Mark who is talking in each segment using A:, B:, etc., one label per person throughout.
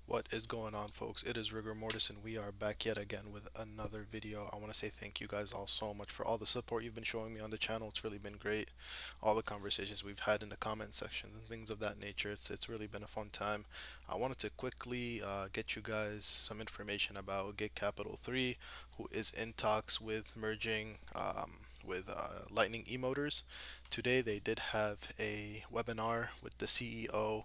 A: What is going on, folks? It is Rigor Mortis, and we are back yet again with another video. I want to say thank you guys all so much for all the support you've been showing me on the channel. It's really been great. All the conversations we've had in the comment section and things of that nature. It's really been a fun time. I wanted to quickly get you guys some information about Gigcapital3, who is in talks with merging with Lightning eMotors. Today they did have a webinar with the CEO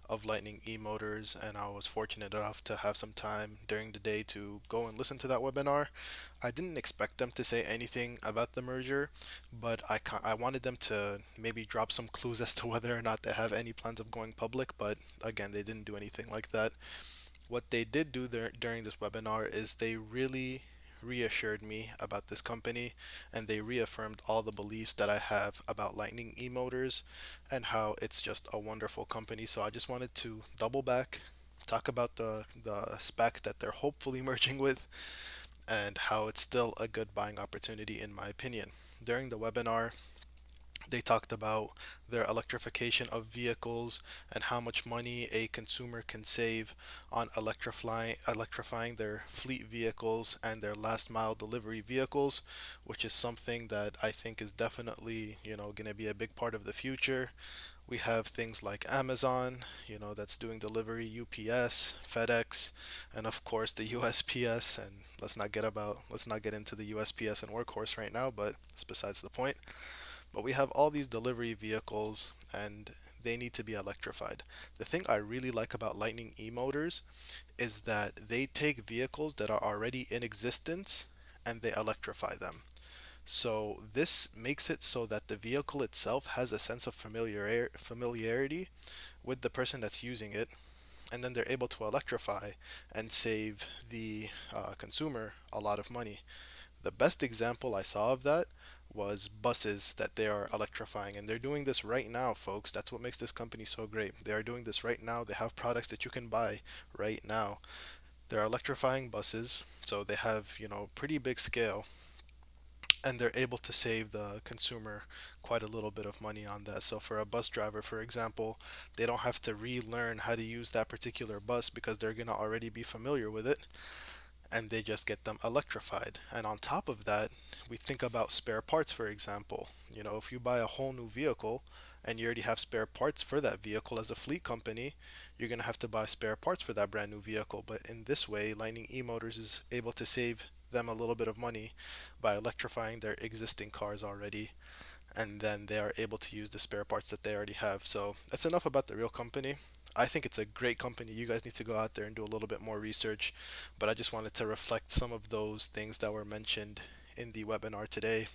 A: of Lightning eMotors, and I was fortunate enough to have some time during the day to go and listen to that webinar. I didn't expect them to say anything about the merger, but I wanted them to maybe drop some clues as to whether or not they have any plans of going public, but again, they didn't do anything like that. What they did do there during this webinar is they really reassured me about this company, and they reaffirmed all the beliefs that I have about Lightning eMotors and how it's just a wonderful company. So I just wanted to double back, talk about the SPAC that they're hopefully merging with, and how it's still a good buying opportunity in my opinion. During the webinar, they talked about their electrification of vehicles and how much money a consumer can save on electrifying their fleet vehicles and their last mile delivery vehicles, which is something that I think is definitely, going to be a big part of the future. We have things like Amazon, that's doing delivery, UPS, FedEx, and of course the USPS. And let's not get into the USPS and Workhorse right now, but it's besides the point. But we have all these delivery vehicles, and they need to be electrified. The thing I really like about Lightning eMotors is that they take vehicles that are already in existence and they electrify them. So this makes it so that the vehicle itself has a sense of familiarity with the person that's using it, and then they're able to electrify and save the consumer a lot of money. The best example I saw of that was buses that they are electrifying, and they're doing this right now, folks. That's what makes this company so great. They are doing this right now. They have products that you can buy right now. They're electrifying buses, so they have, pretty big scale, and they're able to save the consumer quite a little bit of money on that. So for a bus driver, for example, they don't have to relearn how to use that particular bus because they're going to already be familiar with it, and they just get them electrified. And on top of that, we think about spare parts, for example. If you buy a whole new vehicle and you already have spare parts for that vehicle as a fleet company, you're going to have to buy spare parts for that brand new vehicle. But in this way, Lightning eMotors is able to save them a little bit of money by electrifying their existing cars already, and then they are able to use the spare parts that they already have. So that's enough about the real company. I think it's a great company. You guys need to go out there and do a little bit more research, but I just wanted to reflect some of those things that were mentioned in the webinar today.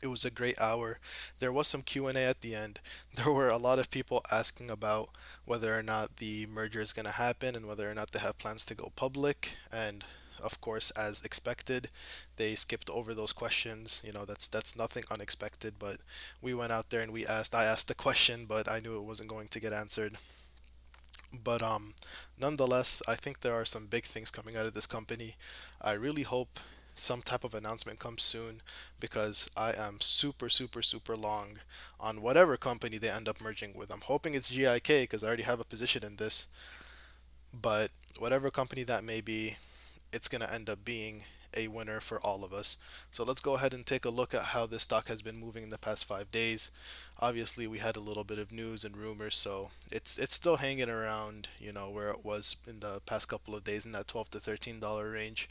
A: It was a great hour. There was some Q&A at the end. There were a lot of people asking about whether or not the merger is going to happen and whether or not they have plans to go public. And of course, as expected, they skipped over those questions. That's nothing unexpected, but we went out there and I asked the question, but I knew it wasn't going to get answered. But nonetheless, I think there are some big things coming out of this company. I really hope some type of announcement comes soon, because I am super, super, super long on whatever company they end up merging with. I'm hoping it's GIK because I already have a position in this, but whatever company that may be, it's going to end up being a winner for all of us. So let's go ahead and take a look at how this stock has been moving in the past 5 days. Obviously, we had a little bit of news and rumors, so it's still hanging around, where it was in the past couple of days in that $12 to $13 range.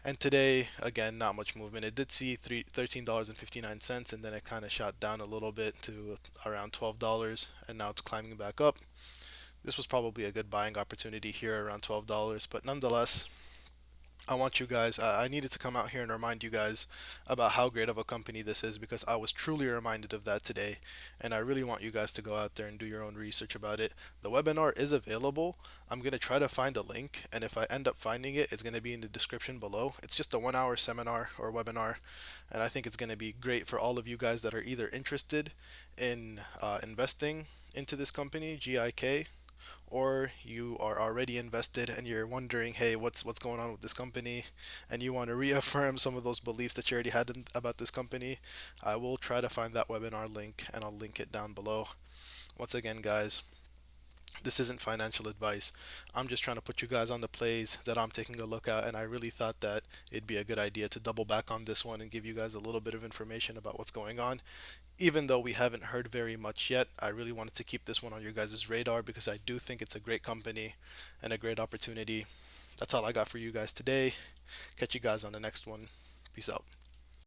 A: And today, again, not much movement. It did see $13.59, and then it kind of shot down a little bit to around $12, and now it's climbing back up. This was probably a good buying opportunity here around $12, but nonetheless, I want you guys, I needed to come out here and remind you guys about how great of a company this is, because I was truly reminded of that today. And I really want you guys to go out there and do your own research about it. The webinar is available. I'm going to try to find a link, and if I end up finding it, it's going to be in the description below. It's just a 1 hour seminar or webinar, and I think it's going to be great for all of you guys that are either interested in investing into this company, GIK, or you are already invested and you're wondering, hey, what's going on with this company, and you want to reaffirm some of those beliefs that you already had about this company. I will try to find that webinar link and I'll link it down below. Once again, guys, This isn't financial advice. I'm just trying to put you guys on the plays that I'm taking a look at, and I really thought that it'd be a good idea to double back on this one and give you guys a little bit of information about what's going on. Even though we haven't heard very much yet, I really wanted to keep this one on your guys' radar because I do think it's a great company and a great opportunity. That's all I got for you guys today. Catch you guys on the next one. Peace out.